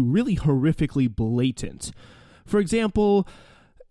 really horrifically blatant. For example,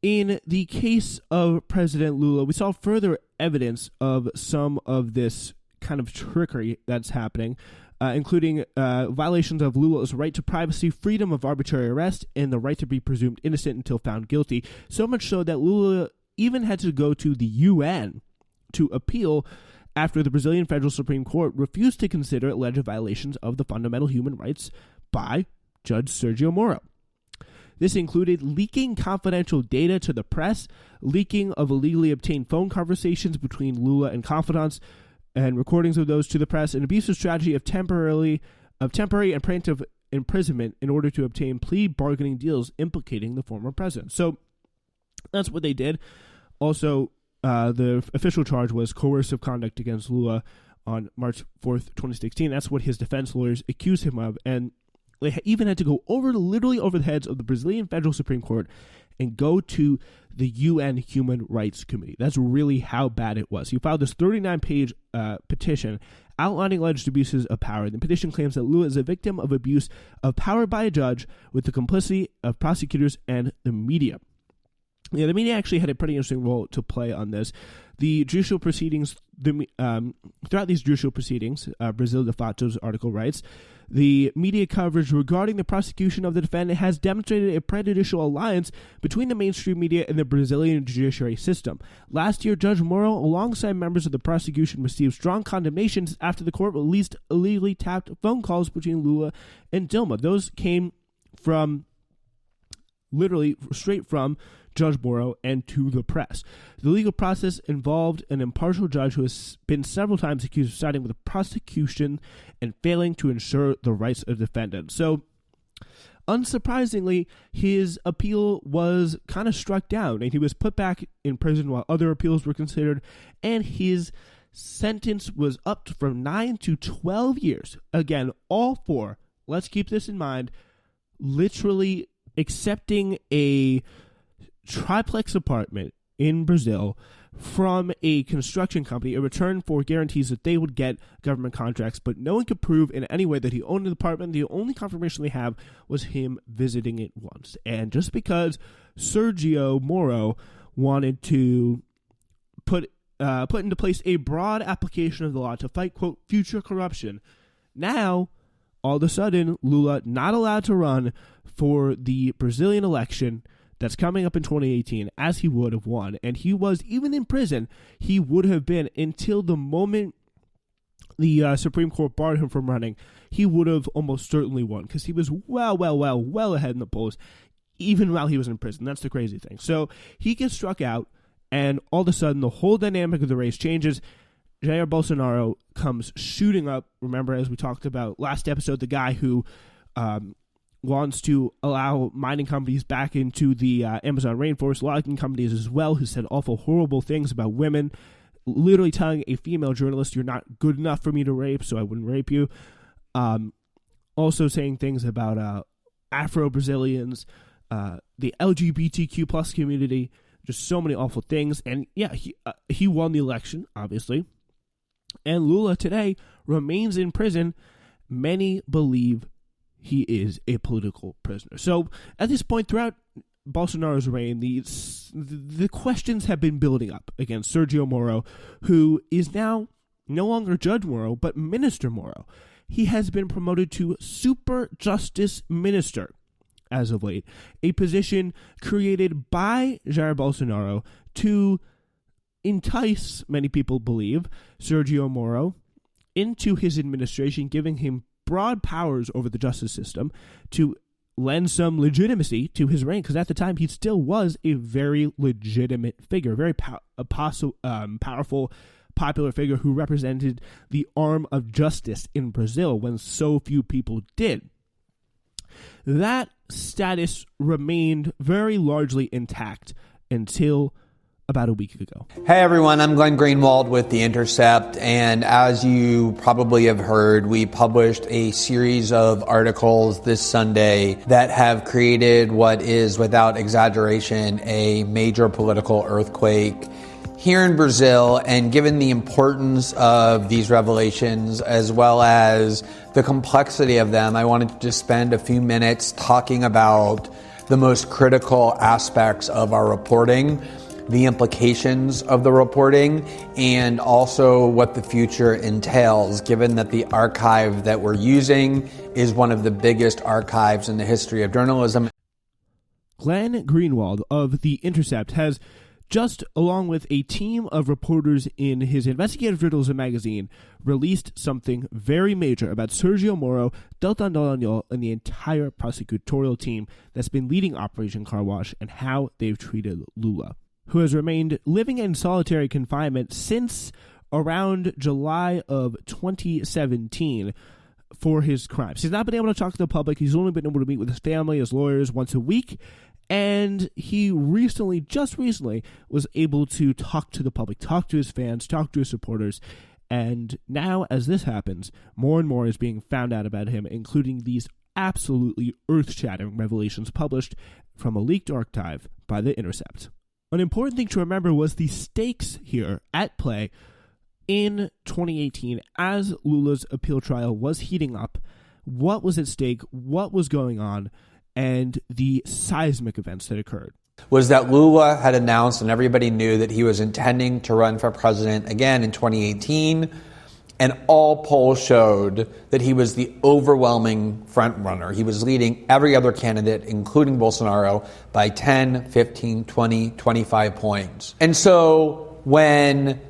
in the case of President Lula, we saw further evidence of some of this kind of trickery that's happening, including violations of Lula's right to privacy, freedom of arbitrary arrest, and the right to be presumed innocent until found guilty. So much so that Lula even had to go to the UN to appeal after the Brazilian Federal Supreme Court refused to consider alleged violations of the fundamental human rights by Judge Sergio Moro. This included leaking confidential data to the press, leaking of illegally obtained phone conversations between Lula and confidants, and recordings of those to the press, an abusive strategy of temporary and preemptive imprisonment in order to obtain plea bargaining deals implicating the former president. So that's what they did. Also, the official charge was coercive conduct against Lula on March 4th, 2016. That's what his defense lawyers accused him of, and they even had to go literally over the heads of the Brazilian Federal Supreme Court and go to the UN Human Rights Committee. That's really how bad it was. He filed this 39-page petition outlining alleged abuses of power. The petition claims that Lula is a victim of abuse of power by a judge with the complicity of prosecutors and the media. Yeah, the media actually had a pretty interesting role to play on this. The judicial proceedings, throughout these judicial proceedings, Brazil de Fato's article writes, the media coverage regarding the prosecution of the defendant has demonstrated a prejudicial alliance between the mainstream media and the Brazilian judiciary system. Last year, Judge Moro, alongside members of the prosecution, received strong condemnations after the court released illegally tapped phone calls between Lula and Dilma. Those came from, literally straight from Judge Moro and to the press. The legal process involved an impartial judge who has been several times accused of siding with the prosecution and failing to ensure the rights of defendants. So, unsurprisingly, his appeal was kind of struck down, and he was put back in prison while other appeals were considered, and his sentence was upped from 9 to 12 years. Again, all for, let's keep this in mind, literally accepting a triplex apartment in Brazil from a construction company in return for guarantees that they would get government contracts, but no one could prove in any way that he owned the apartment. The only confirmation they have was him visiting it once. And just because Sergio Moro wanted to put into place a broad application of the law to fight, quote, future corruption, now, all of a sudden, Lula not allowed to run for the Brazilian election that's coming up in 2018, as he would have won. And he was, even in prison, he would have been, until the moment the Supreme Court barred him from running, he would have almost certainly won, because he was well ahead in the polls, even while he was in prison. That's the crazy thing. So he gets struck out, and all of a sudden, the whole dynamic of the race changes. Jair Bolsonaro comes shooting up. Remember, as we talked about last episode, the guy who wants to allow mining companies back into the Amazon rainforest, logging companies as well, who said awful, horrible things about women, literally telling a female journalist, you're not good enough for me to rape, so I wouldn't rape you. Also saying things about Afro-Brazilians, the LGBTQ plus community, just so many awful things. And yeah, he won the election, obviously. And Lula today remains in prison. Many believe he is a political prisoner. So at this point, throughout Bolsonaro's reign, the questions have been building up against Sergio Moro, who is now no longer Judge Moro, but Minister Moro. He has been promoted to Super Justice Minister as of late, a position created by Jair Bolsonaro to entice, many people believe, Sergio Moro into his administration, giving him broad powers over the justice system to lend some legitimacy to his reign, because at the time he still was a very legitimate figure, very powerful, popular figure who represented the arm of justice in Brazil when so few people did. That status remained very largely intact until about a week ago. Hey everyone, I'm Glenn Greenwald with The Intercept, and as you probably have heard, we published a series of articles this Sunday that have created what is, without exaggeration, a major political earthquake here in Brazil, and given the importance of these revelations as well as the complexity of them, I wanted to just spend a few minutes talking about the most critical aspects of our reporting, the implications of the reporting, and also what the future entails, given that the archive that we're using is one of the biggest archives in the history of journalism. Glenn Greenwald of The Intercept has just, along with a team of reporters in his investigative journalism magazine, released something very major about Sergio Moro, Deltan Dallagnol, and the entire prosecutorial team that's been leading Operation Car Wash and how they've treated Lula, who has remained living in solitary confinement since around July of 2017 for his crimes. He's not been able to talk to the public. He's only been able to meet with his family, his lawyers, once a week. And he just recently, was able to talk to the public, talk to his fans, talk to his supporters. And now, as this happens, more and more is being found out about him, including these absolutely earth-shattering revelations published from a leaked archive by The Intercept. An important thing to remember was the stakes here at play in 2018 as Lula's appeal trial was heating up. What was at stake? What was going on? And the seismic events that occurred was that Lula had announced, and everybody knew, that he was intending to run for president again in 2018, and all polls showed that he was the overwhelming frontrunner. He was leading every other candidate, including Bolsonaro, by 10, 15, 20, 25 points. And so when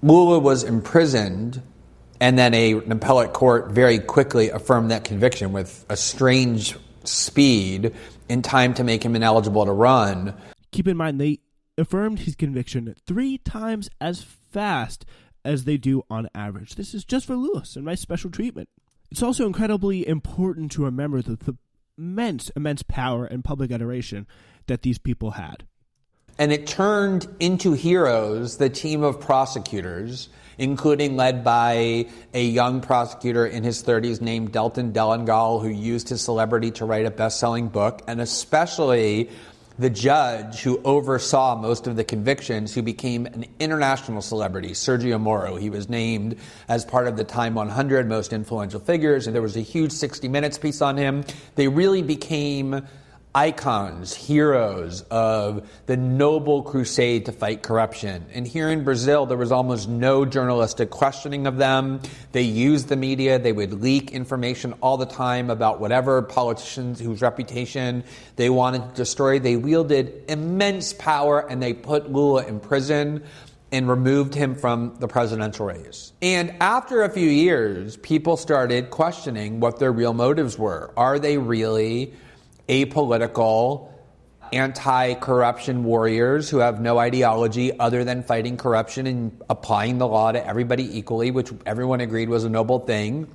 Lula was imprisoned, and then an appellate court very quickly affirmed that conviction with a strange speed in time to make him ineligible to run. Keep in mind, they affirmed his conviction 3 times as fast as they do on average. This is just for Lula, some nice special treatment. It's also incredibly important to remember the immense power and public adoration that these people had. And it turned into heroes the team of prosecutors, including led by a young prosecutor in his 30s named Deltan Dallagnol, who used his celebrity to write a best-selling book, and especially the judge who oversaw most of the convictions, who became an international celebrity, Sergio Moro. He was named as part of the Time 100 Most Influential Figures, and there was a huge 60 Minutes piece on him. They really became icons, heroes of the noble crusade to fight corruption. And here in Brazil, there was almost no journalistic questioning of them. They used the media. They would leak information all the time about whatever politicians whose reputation they wanted to destroy. They wielded immense power, and they put Lula in prison and removed him from the presidential race. And after a few years, people started questioning what their real motives were. Are they really apolitical, anti-corruption warriors who have no ideology other than fighting corruption and applying the law to everybody equally, which everyone agreed was a noble thing?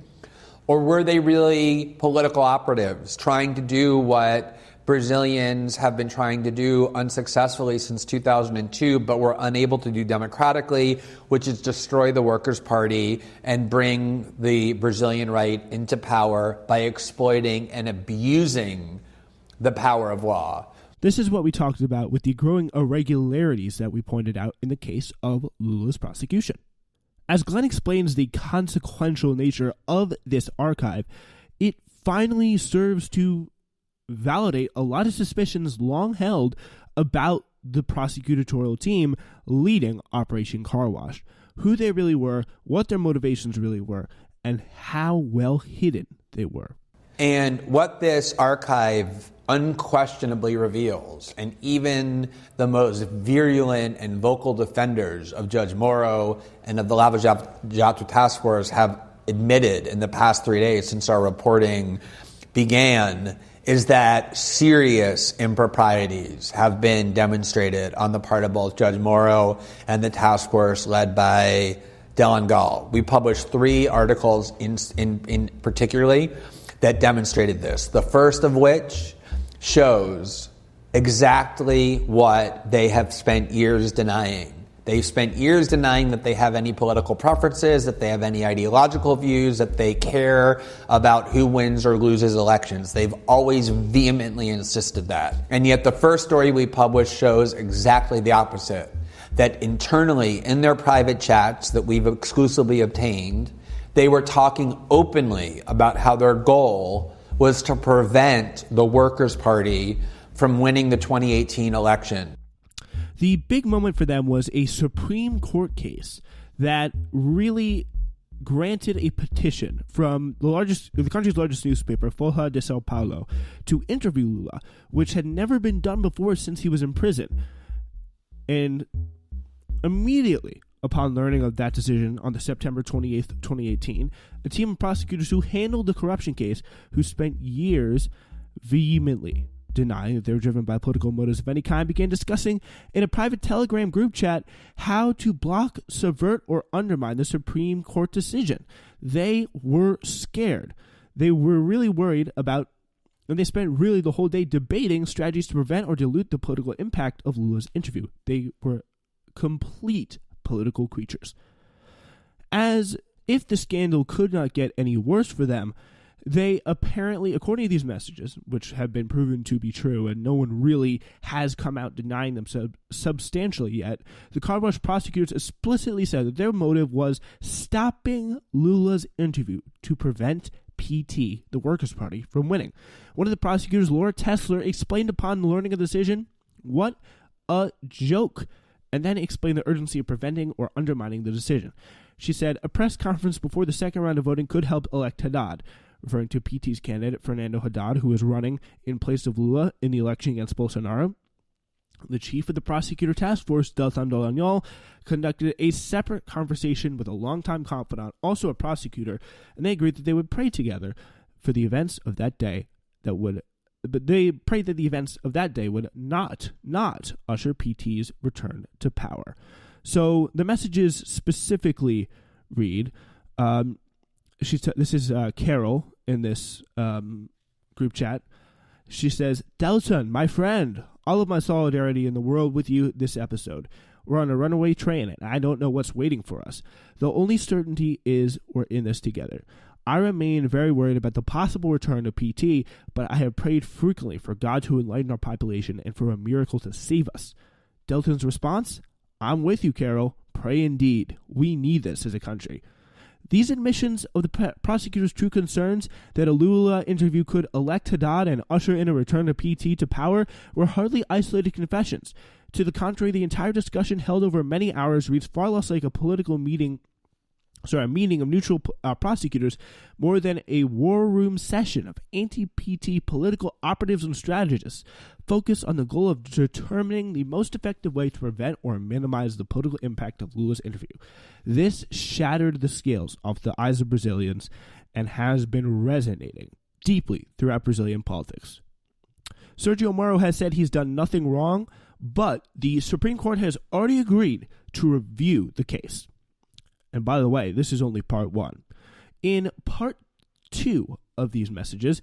Or were they really political operatives trying to do what Brazilians have been trying to do unsuccessfully since 2002, but were unable to do democratically, which is destroy the Workers' Party and bring the Brazilian right into power by exploiting and abusing the power of law? This is what we talked about with the growing irregularities that we pointed out in the case of Lula's prosecution. As Glenn explains the consequential nature of this archive, it finally serves to validate a lot of suspicions long held about the prosecutorial team leading Operation Car Wash, who they really were, what their motivations really were, and how well hidden they were. And what this archive unquestionably reveals, and even the most virulent and vocal defenders of Judge Moro and of the Lava Jato task force have admitted in the past 3 days since our reporting began, is that serious improprieties have been demonstrated on the part of both Judge Moro and the task force led by Dallagnol. We published 3 articles in particularly that demonstrated this. The first of which shows exactly what they have spent years denying. They've spent years denying that they have any political preferences, that they have any ideological views, that they care about who wins or loses elections. They've always vehemently insisted that. And yet the first story we published shows exactly the opposite. that internally in their private chats that we've exclusively obtained, they were talking openly about how their goal was to prevent the Workers' Party from winning the 2018 election. The big moment for them was a Supreme Court case that really granted a petition from the country's largest newspaper, Folha de Sao Paulo, to interview Lula, which had never been done before since he was in prison. And immediately upon learning of that decision on the September 28th, 2018, a team of prosecutors who handled the corruption case, who spent years vehemently denying that they were driven by political motives of any kind, began discussing in a private Telegram group chat how to block, subvert, or undermine the Supreme Court decision. They were scared. They were really worried about, and they spent really the whole day debating strategies to prevent or dilute the political impact of Lula's interview. They were complete political creatures. As if the scandal could not get any worse for them, they apparently, according to these messages, which have been proven to be true, and no one really has come out denying them substantially yet, the car wash prosecutors explicitly said that their motive was stopping Lula's interview to prevent PT, the Workers' Party, from winning. One of the prosecutors, Laura Tesler, explained upon learning of the decision, "What a joke," and then explained the urgency of preventing or undermining the decision. She said, "A press conference before the second round of voting could help elect Haddad," referring to PT's candidate, Fernando Haddad, who is running in place of Lula in the election against Bolsonaro. The chief of the prosecutor task force, Deltan Dallagnol, conducted a separate conversation with a longtime confidant, also a prosecutor, and they agreed that they would pray together for the events of that day but they prayed that the events of that day would not usher PT's return to power. So the messages specifically read, this is Carol in this group chat. She says, "Delton, my friend, all of my solidarity in the world with you this episode. We're on a runaway train, and I don't know what's waiting for us. The only certainty is we're in this together. I remain very worried about the possible return of PT, but I have prayed frequently for God to enlighten our population and for a miracle to save us." Delton's response, "I'm with you, Carol. Pray indeed. We need this as a country." These admissions of the prosecutor's true concerns that a Lula interview could elect Haddad and usher in a return of PT to power were hardly isolated confessions. To the contrary, the entire discussion, held over many hours, reads far less like a meeting of neutral prosecutors, more than a war room session of anti-PT political operatives and strategists, focused on the goal of determining the most effective way to prevent or minimize the political impact of Lula's interview. This shattered the scales off the eyes of Brazilians and has been resonating deeply throughout Brazilian politics. Sergio Moro has said he's done nothing wrong, but the Supreme Court has already agreed to review the case. And by the way, this is only part one. In part two of these messages,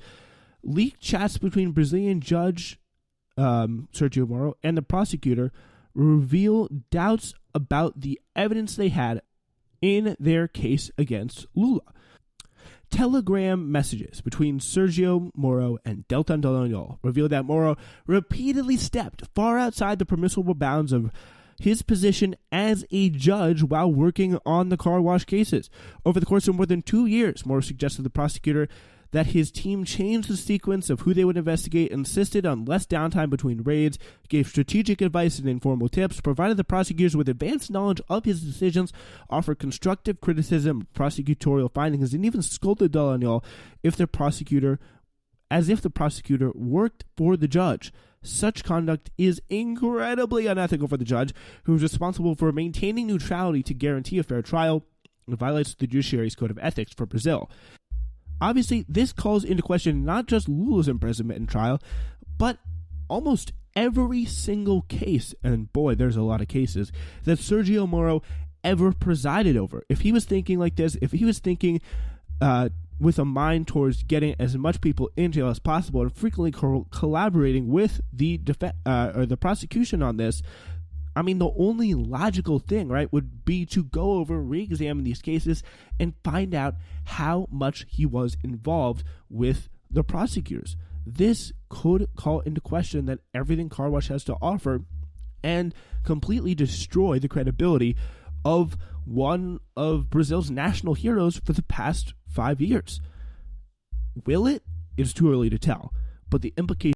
leaked chats between Brazilian judge Sergio Moro and the prosecutor reveal doubts about the evidence they had in their case against Lula. Telegram messages between Sergio Moro and Deltan Dallagnol reveal that Moro repeatedly stepped far outside the permissible bounds of his position as a judge while working on the car wash cases. Over the course of more than 2 years, Moro suggested to the prosecutor that his team changed the sequence of who they would investigate, insisted on less downtime between raids, gave strategic advice and informal tips, provided the prosecutors with advanced knowledge of his decisions, offered constructive criticism of prosecutorial findings, and even scolded Dallagnol as if the prosecutor worked for the judge. Such conduct is incredibly unethical for the judge, who is responsible for maintaining neutrality to guarantee a fair trial, and violates the judiciary's code of ethics for Brazil. Obviously, this calls into question not just Lula's imprisonment and trial, but almost every single case, and boy, there's a lot of cases, that Sergio Moro ever presided over. If he was thinking like this, if he was thinking with a mind towards getting as much people in jail as possible and frequently collaborating with the prosecution on this, I mean, the only logical thing, right, would be to go over, re-examine these cases, and find out how much he was involved with the prosecutors. This could call into question that everything car wash has to offer and completely destroy the credibility of one of Brazil's national heroes for the past 5 years. Will it? It's too early to tell, but the implications